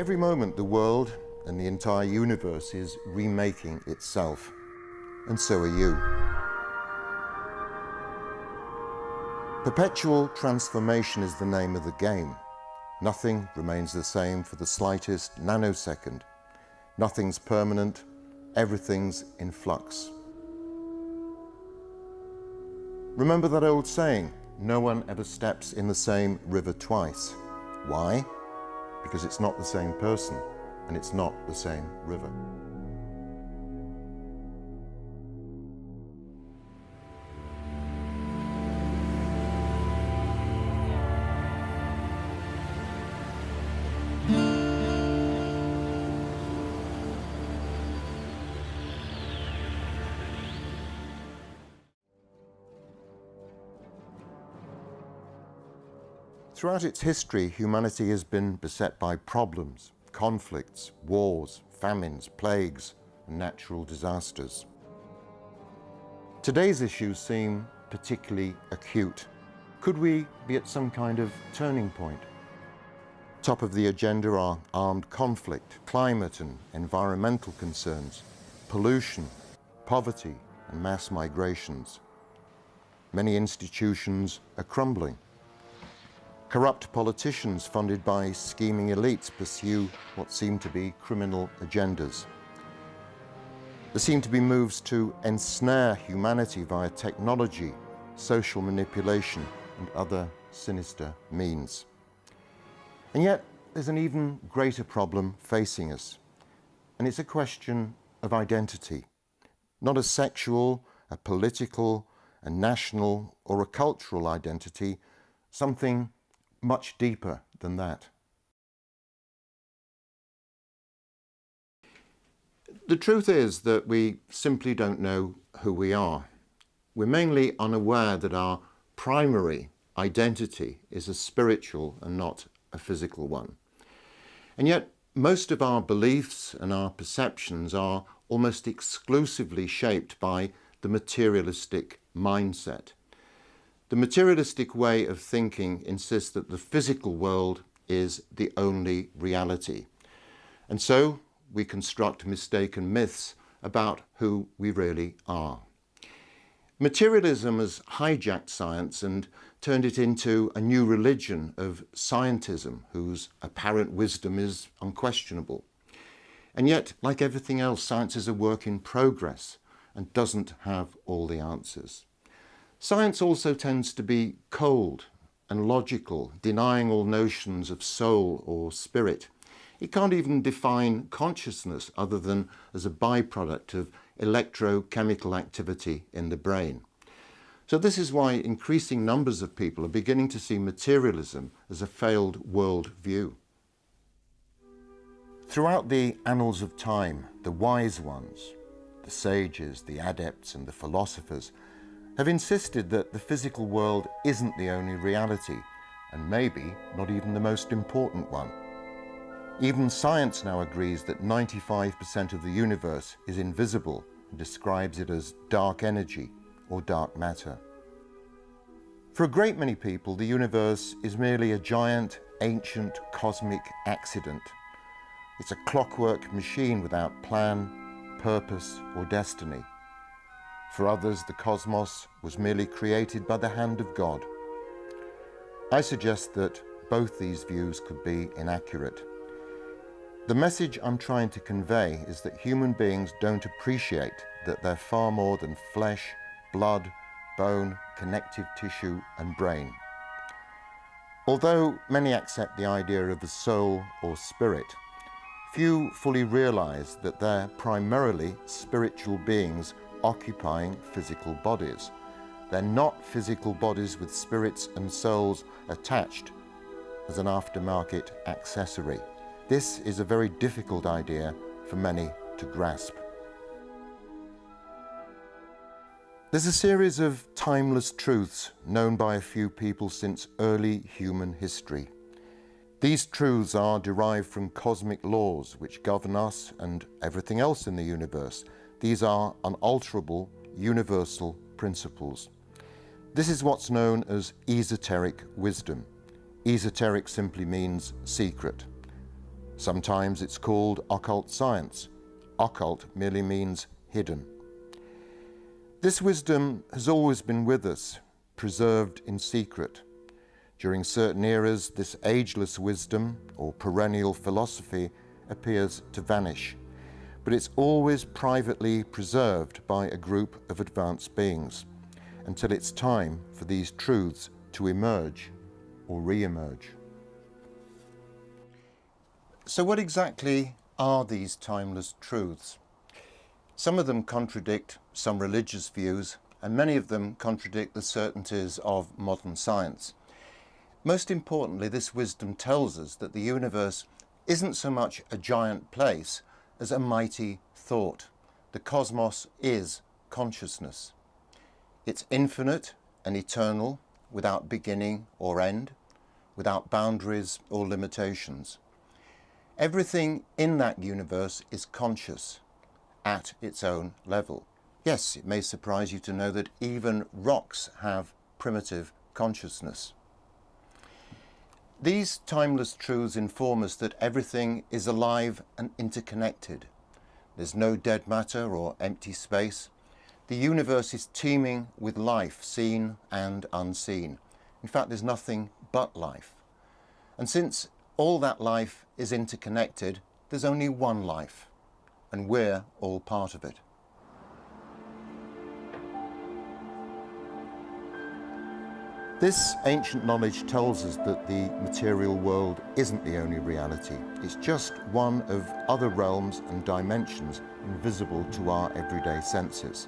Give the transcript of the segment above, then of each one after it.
Every moment the world and the entire universe is remaking itself, and so are you. Perpetual transformation is the name of the game. Nothing remains the same for the slightest nanosecond. Nothing's permanent, everything's in flux. Remember that old saying, no one ever steps in the same river twice. Why? Because it's not the same person, and it's not the same river. Throughout its history, humanity has been beset by problems, conflicts, wars, famines, plagues, and natural disasters. Today's issues seem particularly acute. Could we be at some kind of turning point? Top of the agenda are armed conflict, climate and environmental concerns, pollution, poverty, and mass migrations. Many institutions are crumbling. Corrupt politicians funded by scheming elites pursue what seem to be criminal agendas. There seem to be moves to ensnare humanity via technology, social manipulation, and other sinister means. And yet, there's an even greater problem facing us, and it's a question of identity. Not a sexual, a political, a national, or a cultural identity, something much deeper than that. The truth is that we simply don't know who we are. We're mainly unaware that our primary identity is a spiritual and not a physical one. And yet, most of our beliefs and our perceptions are almost exclusively shaped by the materialistic mindset. The materialistic way of thinking insists that the physical world is the only reality. And so we construct mistaken myths about who we really are. Materialism has hijacked science and turned it into a new religion of scientism, whose apparent wisdom is unquestionable. And yet, like everything else, science is a work in progress and doesn't have all the answers. Science also tends to be cold and logical, denying all notions of soul or spirit. It can't even define consciousness other than as a byproduct of electrochemical activity in the brain. So this is why increasing numbers of people are beginning to see materialism as a failed world view. Throughout the annals of time, the wise ones, the sages, the adepts, and the philosophers have insisted that the physical world isn't the only reality, and maybe not even the most important one. Even science now agrees that 95% of the universe is invisible and describes it as dark energy or dark matter. For a great many people, the universe is merely a giant, ancient, cosmic accident. It's a clockwork machine without plan, purpose, or destiny. For others, the cosmos was merely created by the hand of God. I suggest that both these views could be inaccurate. The message I'm trying to convey is that human beings don't appreciate that they're far more than flesh, blood, bone, connective tissue, and brain. Although many accept the idea of a soul or spirit, few fully realize that they're primarily spiritual beings occupying physical bodies. They're not physical bodies with spirits and souls attached as an aftermarket accessory. This is a very difficult idea for many to grasp. There's a series of timeless truths known by a few people since early human history. These truths are derived from cosmic laws which govern us and everything else in the universe. These are unalterable, universal principles. This is what's known as esoteric wisdom. Esoteric simply means secret. Sometimes it's called occult science. Occult merely means hidden. This wisdom has always been with us, preserved in secret. During certain eras, this ageless wisdom, or perennial philosophy, appears to vanish, but it's always privately preserved by a group of advanced beings, until it's time for these truths to emerge or re-emerge. So what exactly are these timeless truths? Some of them contradict some religious views, and many of them contradict the certainties of modern science. Most importantly, this wisdom tells us that the universe isn't so much a giant place as a mighty thought. The cosmos is consciousness. It's infinite and eternal, without beginning or end, without boundaries or limitations. Everything in that universe is conscious at its own level. Yes, it may surprise you to know that even rocks have primitive consciousness. These timeless truths inform us that everything is alive and interconnected. There's no dead matter or empty space. The universe is teeming with life, seen and unseen. In fact, there's nothing but life. And since all that life is interconnected, there's only one life, and we're all part of it. This ancient knowledge tells us that the material world isn't the only reality. It's just one of other realms and dimensions invisible to our everyday senses.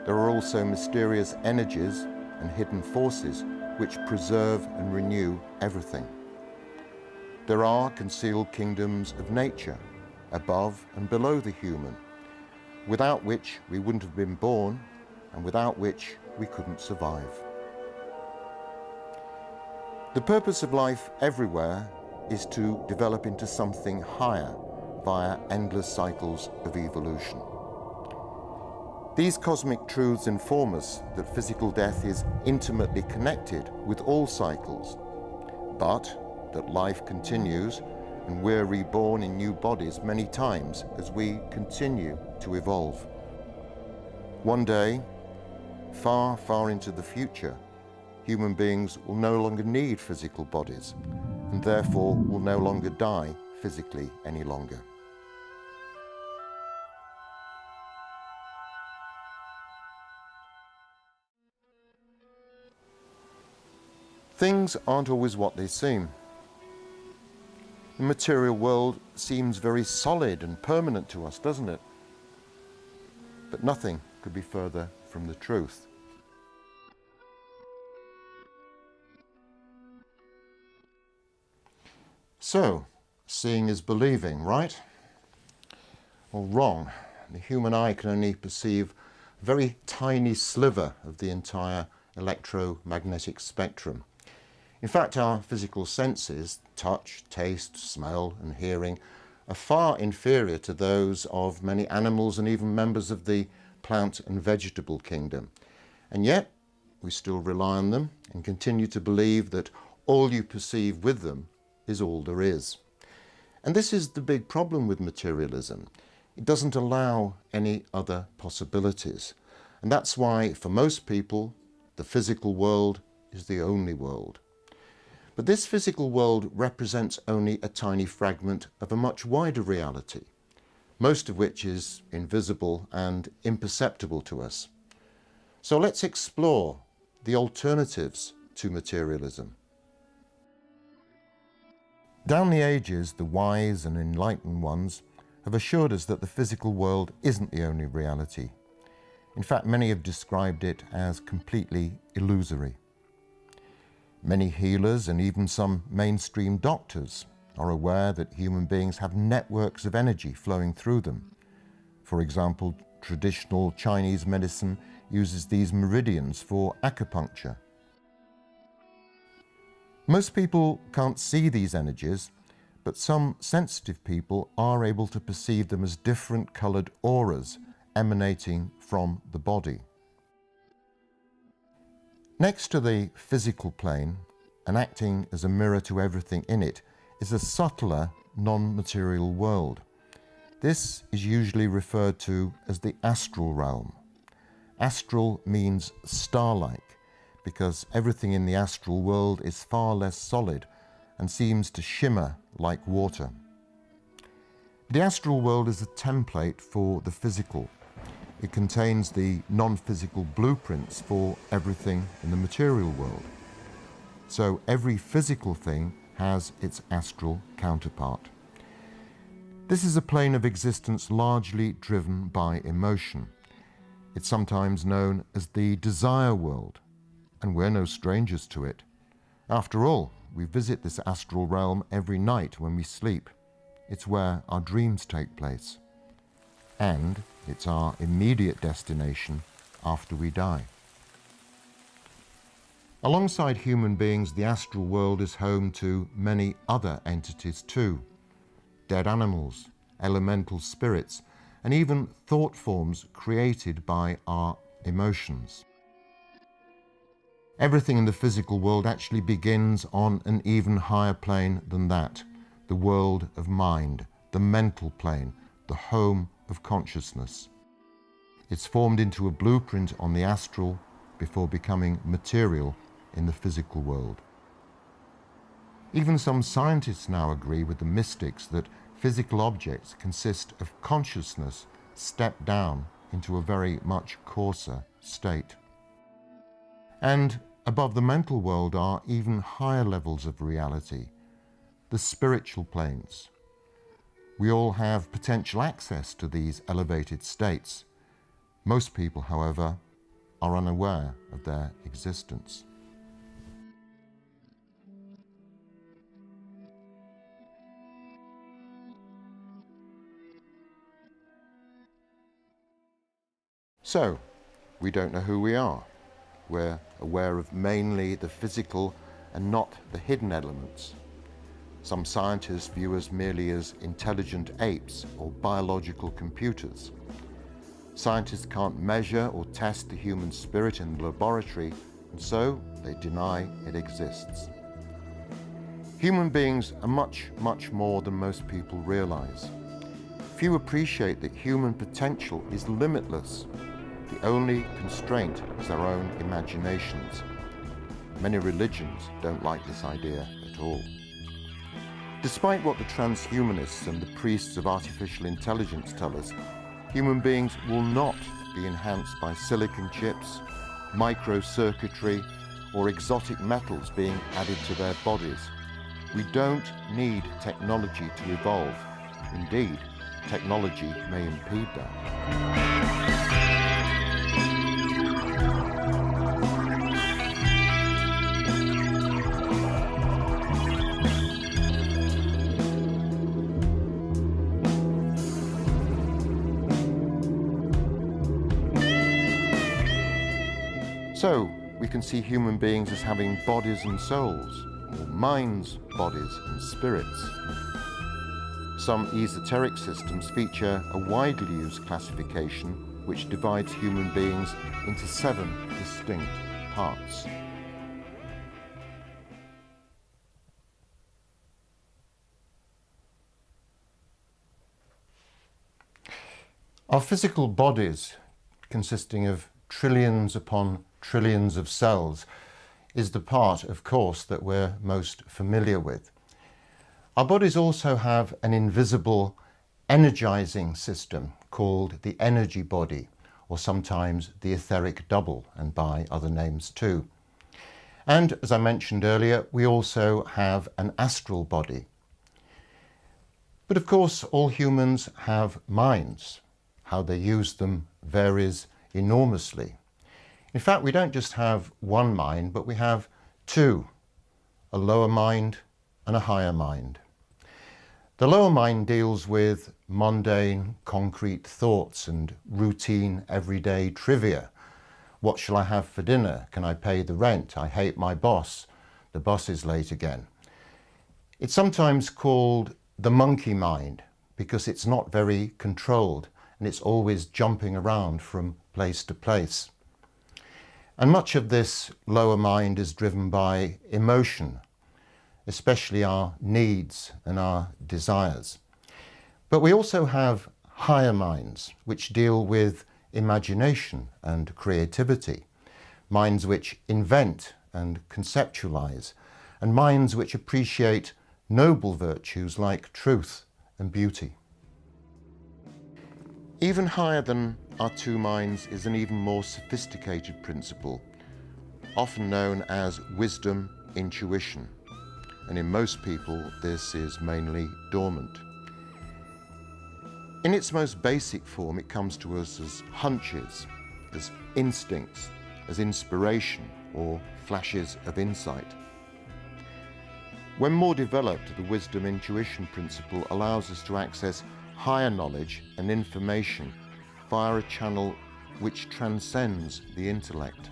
There are also mysterious energies and hidden forces which preserve and renew everything. There are concealed kingdoms of nature, above and below the human, without which we wouldn't have been born and without which we couldn't survive. The purpose of life everywhere is to develop into something higher via endless cycles of evolution. These cosmic truths inform us that physical death is intimately connected with all cycles, but that life continues and we're reborn in new bodies many times as we continue to evolve. One day, far, far into the future, human beings will no longer need physical bodies and therefore will no longer die physically any longer. Things aren't always what they seem. The material world seems very solid and permanent to us, doesn't it? But nothing could be further from the truth. So, seeing is believing, right? Well, wrong. The human eye can only perceive a very tiny sliver of the entire electromagnetic spectrum. In fact, our physical senses, touch, taste, smell and hearing, are far inferior to those of many animals and even members of the plant and vegetable kingdom. And yet, we still rely on them and continue to believe that all you perceive with them is all there is. And this is the big problem with materialism. It doesn't allow any other possibilities. And that's why, for most people, the physical world is the only world. But this physical world represents only a tiny fragment of a much wider reality, most of which is invisible and imperceptible to us. So let's explore the alternatives to materialism. Down the ages, the wise and enlightened ones have assured us that the physical world isn't the only reality. In fact, many have described it as completely illusory. Many healers and even some mainstream doctors are aware that human beings have networks of energy flowing through them. For example, traditional Chinese medicine uses these meridians for acupuncture. Most people can't see these energies, but some sensitive people are able to perceive them as different coloured auras emanating from the body. Next to the physical plane, and acting as a mirror to everything in it, is a subtler, non-material world. This is usually referred to as the astral realm. Astral means star-like, because everything in the astral world is far less solid and seems to shimmer like water. The astral world is a template for the physical. It contains the non-physical blueprints for everything in the material world. So every physical thing has its astral counterpart. This is a plane of existence largely driven by emotion. It's sometimes known as the desire world, and we're no strangers to it. After all, we visit this astral realm every night when we sleep. It's where our dreams take place. And it's our immediate destination after we die. Alongside human beings, the astral world is home to many other entities too. Dead animals, elemental spirits, and even thought forms created by our emotions. Everything in the physical world actually begins on an even higher plane than that, the world of mind, the mental plane, the home of consciousness. It's formed into a blueprint on the astral before becoming material in the physical world. Even some scientists now agree with the mystics that physical objects consist of consciousness stepped down into a very much coarser state. And above the mental world are even higher levels of reality, the spiritual planes. We all have potential access to these elevated states. Most people, however, are unaware of their existence. So, we don't know who we are. We're aware of mainly the physical and not the hidden elements. Some scientists view us merely as intelligent apes or biological computers. Scientists can't measure or test the human spirit in the laboratory, and so they deny it exists. Human beings are much, much more than most people realize. Few appreciate that human potential is limitless. The only constraint is our own imaginations. Many religions don't like this idea at all. Despite what the transhumanists and the priests of artificial intelligence tell us, human beings will not be enhanced by silicon chips, microcircuitry, or exotic metals being added to their bodies. We don't need technology to evolve. Indeed, technology may impede that. So, we can see human beings as having bodies and souls, or minds, bodies and spirits. Some esoteric systems feature a widely used classification which divides human beings into 7 distinct parts. Our physical bodies, consisting of trillions upon trillions of cells, is the part, of course, that we're most familiar with. Our bodies also have an invisible energizing system called the energy body, or sometimes the etheric double, and by other names too. And as I mentioned earlier, we also have an astral body. But of course, all humans have minds. How they use them varies enormously. In fact, we don't just have one mind, but we have 2, a lower mind and a higher mind. The lower mind deals with mundane, concrete thoughts and routine, everyday trivia. What shall I have for dinner? Can I pay the rent? I hate my boss. The bus is late again. It's sometimes called the monkey mind because it's not very controlled and it's always jumping around from place to place. And much of this lower mind is driven by emotion. especially our needs and our desires. But we also have higher minds, which deal with imagination and creativity, minds which invent and conceptualize, and minds which appreciate noble virtues like truth and beauty. Even higher than our two minds is an even more sophisticated principle, often known as wisdom intuition, and in most people this is mainly dormant. In its most basic form, it comes to us as hunches, as instincts, as inspiration or flashes of insight. When more developed, the wisdom intuition principle allows us to access higher knowledge and information via a channel which transcends the intellect.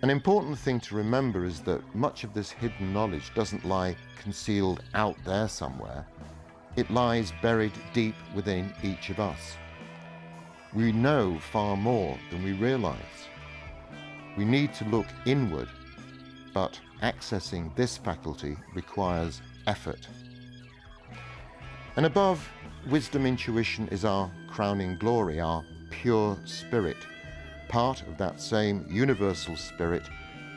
An important thing to remember is that much of this hidden knowledge doesn't lie concealed out there somewhere. It lies buried deep within each of us. We know far more than we realize. We need to look inward, but accessing this faculty requires effort. And above wisdom intuition is our crowning glory, our pure spirit, part of that same universal spirit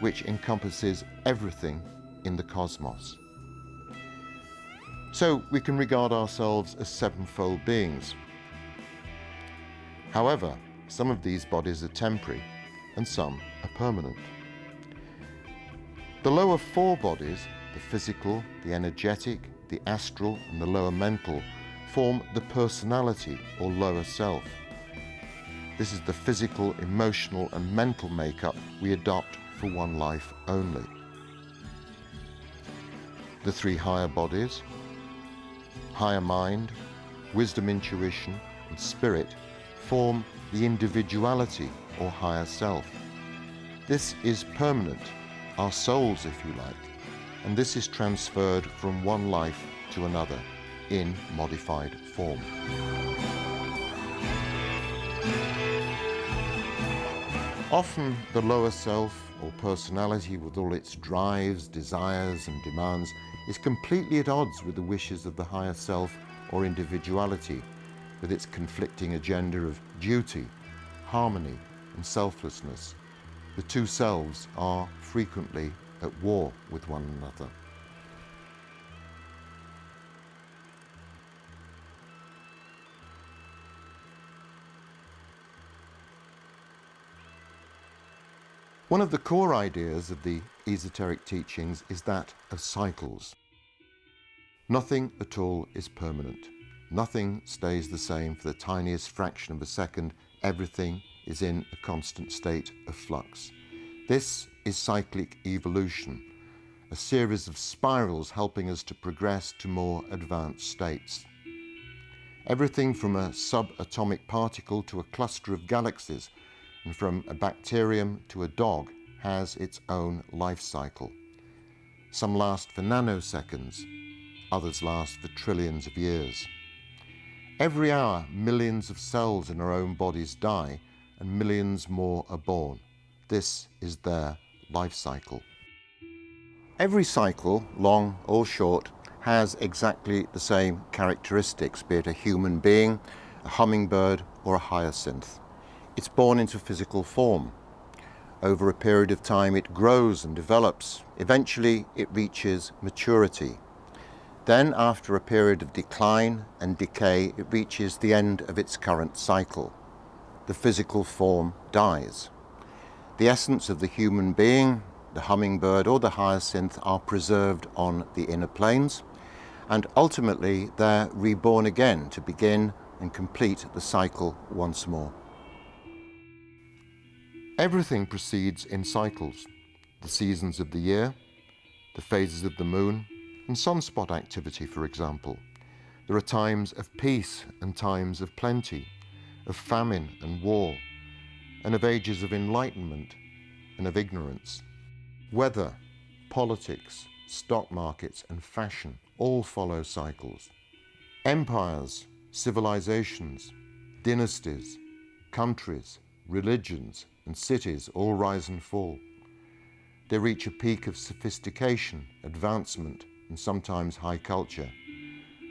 which encompasses everything in the cosmos. So we can regard ourselves as sevenfold beings. However, some of these bodies are temporary and some are permanent. The lower four bodies, the physical, the energetic, the astral and the lower mental, form the personality or lower self. This is the physical, emotional and mental makeup we adopt for one life only. The three higher bodies, higher mind, wisdom intuition and spirit, form the individuality or higher self. This is permanent, our souls if you like, and this is transferred from one life to another in modified form. Often the lower self or personality with all its drives, desires and demands is completely at odds with the wishes of the higher self or individuality, with its conflicting agenda of duty, harmony and selflessness. The two selves are frequently at war with one another. One of the core ideas of the esoteric teachings is that of cycles. Nothing at all is permanent. Nothing stays the same for the tiniest fraction of a second. Everything is in a constant state of flux. This is cyclic evolution, a series of spirals helping us to progress to more advanced states. Everything from a subatomic particle to a cluster of galaxies, and from a bacterium to a dog, has its own life cycle. Some last for nanoseconds, others last for trillions of years. Every hour, millions of cells in our own bodies die, and millions more are born. This is their life cycle. Every cycle, long or short, has exactly the same characteristics, be it a human being, a hummingbird, or a hyacinth. It's born into physical form. Over a period of time it grows and develops. Eventually it reaches maturity. Then, after a period of decline and decay, it reaches the end of its current cycle. The physical form dies. The essence of the human being, the hummingbird or the hyacinth are preserved on the inner planes, and ultimately they're reborn again to begin and complete the cycle once more. Everything proceeds in cycles. The seasons of the year, the phases of the moon, and sunspot activity, for example. There are times of peace and times of plenty, of famine and war, and of ages of enlightenment and of ignorance. Weather, politics, stock markets, and fashion all follow cycles. Empires, civilizations, dynasties, countries, religions, and cities all rise and fall. They reach a peak of sophistication, advancement, and sometimes high culture.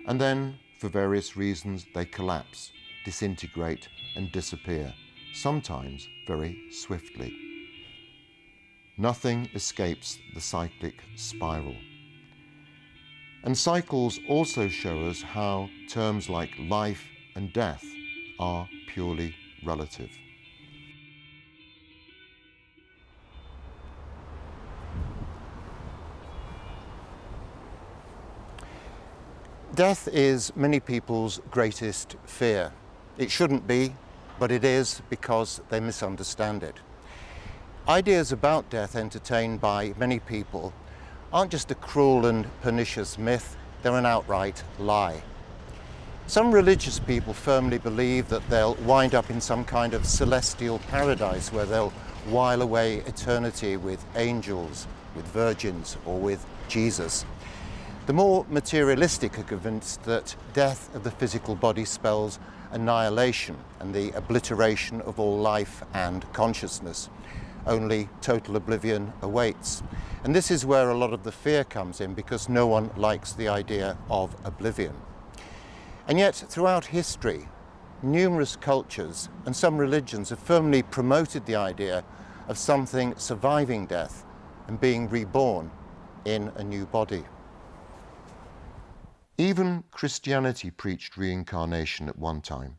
And then, for various reasons, they collapse, disintegrate, and disappear, sometimes very swiftly. Nothing escapes the cyclic spiral. And cycles also show us how terms like life and death are purely relative. Death is many people's greatest fear. It shouldn't be, but it is because they misunderstand it. Ideas about death entertained by many people aren't just a cruel and pernicious myth, they're an outright lie. Some religious people firmly believe that they'll wind up in some kind of celestial paradise where they'll while away eternity with angels, with virgins, or with Jesus. The more materialistic are convinced that death of the physical body spells annihilation and the obliteration of all life and consciousness. Only total oblivion awaits. And this is where a lot of the fear comes in, because no one likes the idea of oblivion. And yet, throughout history, numerous cultures and some religions have firmly promoted the idea of something surviving death and being reborn in a new body. Even Christianity preached reincarnation at one time,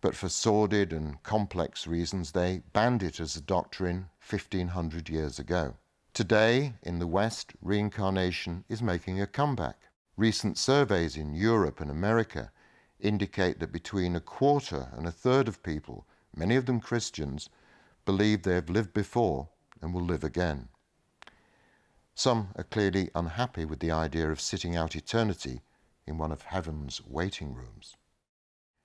but for sordid and complex reasons they banned it as a doctrine 1500 years ago. Today, in the West, reincarnation is making a comeback. Recent surveys in Europe and America indicate that between a quarter and a third of people, many of them Christians, believe they have lived before and will live again. Some are clearly unhappy with the idea of sitting out eternity in one of heaven's waiting rooms.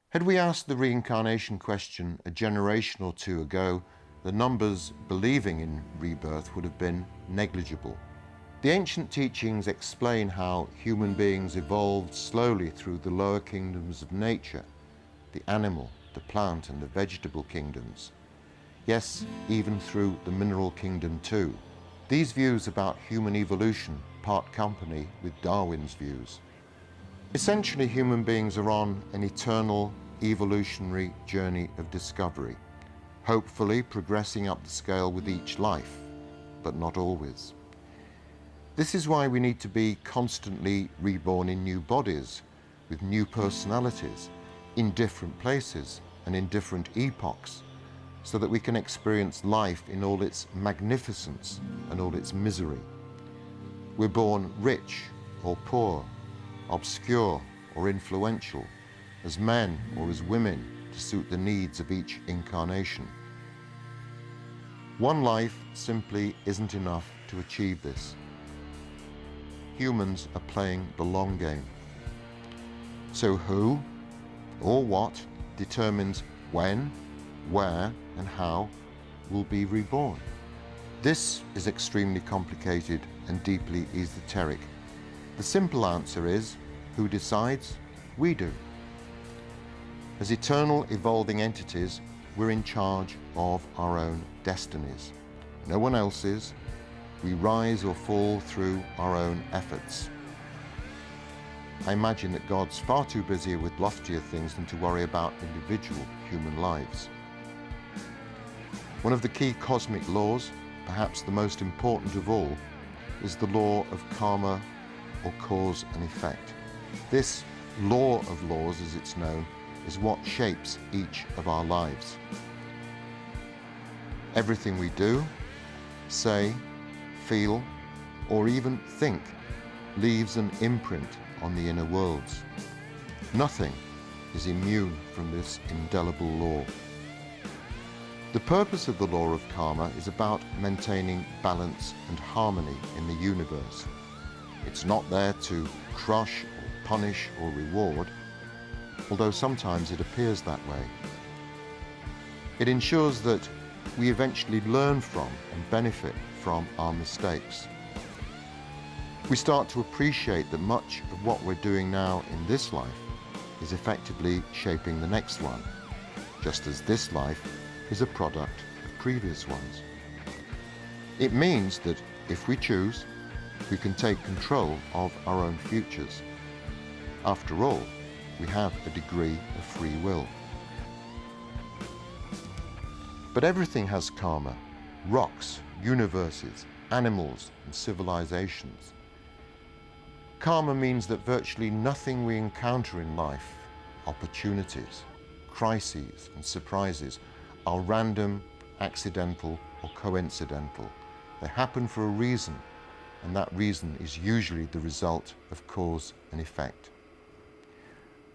Had we asked the reincarnation question a generation or two ago, the numbers believing in rebirth would have been negligible. The ancient teachings explain how human beings evolved slowly through the lower kingdoms of nature, the animal, the plant, and the vegetable kingdoms. Yes, even through the mineral kingdom too. These views about human evolution part company with Darwin's views. Essentially, human beings are on an eternal evolutionary journey of discovery, hopefully progressing up the scale with each life, but not always. This is why we need to be constantly reborn in new bodies, with new personalities, in different places and in different epochs, so that we can experience life in all its magnificence and all its misery. We're born rich or poor, obscure or influential, as men or as women, to suit the needs of each incarnation. One life simply isn't enough to achieve this. Humans are playing the long game. So who or what determines when, where, and how will be reborn? This is extremely complicated and deeply esoteric. The simple answer is, who decides? We do. As eternal evolving entities, we're in charge of our own destinies. No one else's. We rise or fall through our own efforts. I imagine that God's far too busy with loftier things than to worry about individual human lives. One of the key cosmic laws, perhaps the most important of all, is the law of karma, or cause and effect. This law of laws, as it's known, is what shapes each of our lives. Everything we do, say, feel, or even think leaves an imprint on the inner worlds. Nothing is immune from this indelible law. The purpose of the law of karma is about maintaining balance and harmony in the universe. It's not there to crush or punish or reward, although sometimes it appears that way. It ensures that we eventually learn from and benefit from our mistakes. We start to appreciate that much of what we're doing now in this life is effectively shaping the next one, just as this life is a product of previous ones. It means that if we choose, we can take control of our own futures. After all, we have a degree of free will. But everything has karma: rocks, universes, animals, and civilizations. Karma means that virtually nothing we encounter in life, opportunities, crises, and surprises, are random, accidental, or coincidental. They happen for a reason, and that reason is usually the result of cause and effect.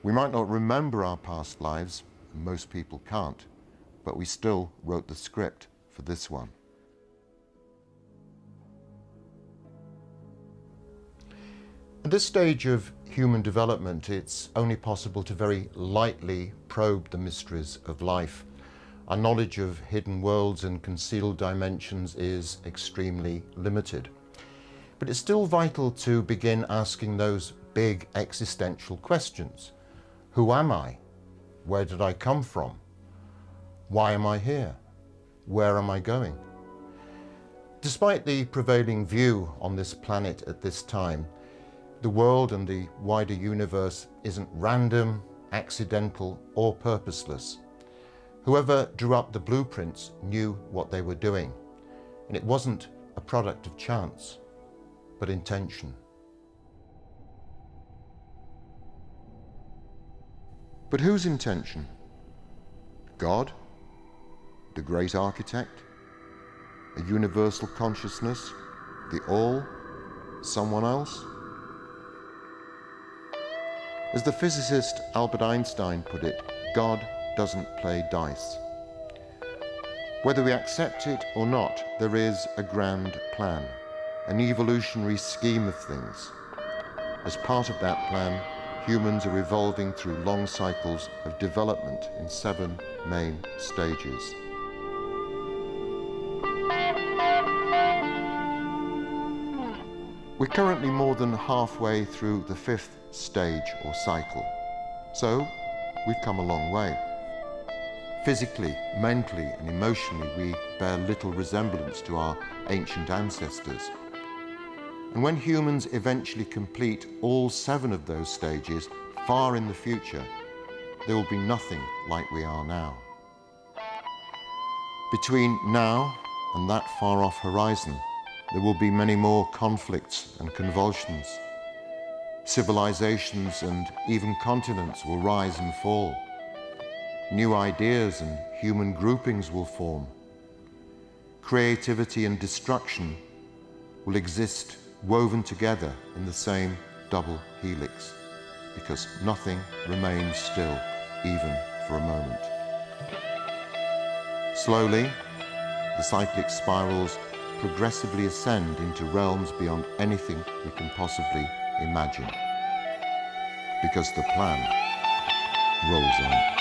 We might not remember our past lives, and most people can't, but we still wrote the script for this one. At this stage of human development, it's only possible to very lightly probe the mysteries of life. Our knowledge of hidden worlds and concealed dimensions is extremely limited. But it's still vital to begin asking those big existential questions. Who am I? Where did I come from? Why am I here? Where am I going? Despite the prevailing view on this planet at this time, the world and the wider universe isn't random, accidental, or purposeless. Whoever drew up the blueprints knew what they were doing, and it wasn't a product of chance, but intention. But whose intention? God? The great architect? A universal consciousness? The all? Someone else? As the physicist Albert Einstein put it, God doesn't play dice. Whether we accept it or not, there is a grand plan, an evolutionary scheme of things. As part of that plan, humans are evolving through long cycles of development in 7 main stages. We're currently more than halfway through the 5th stage or cycle. So, we've come a long way. Physically, mentally, and emotionally, we bear little resemblance to our ancient ancestors. And when humans eventually complete all 7 of those stages, far in the future, there will be nothing like we are now. Between now and that far-off horizon, there will be many more conflicts and convulsions. Civilizations and even continents will rise and fall. New ideas and human groupings will form. Creativity and destruction will exist woven together in the same double helix, because nothing remains still, even for a moment. Slowly, the cyclic spirals progressively ascend into realms beyond anything we can possibly imagine, because the plan rolls on.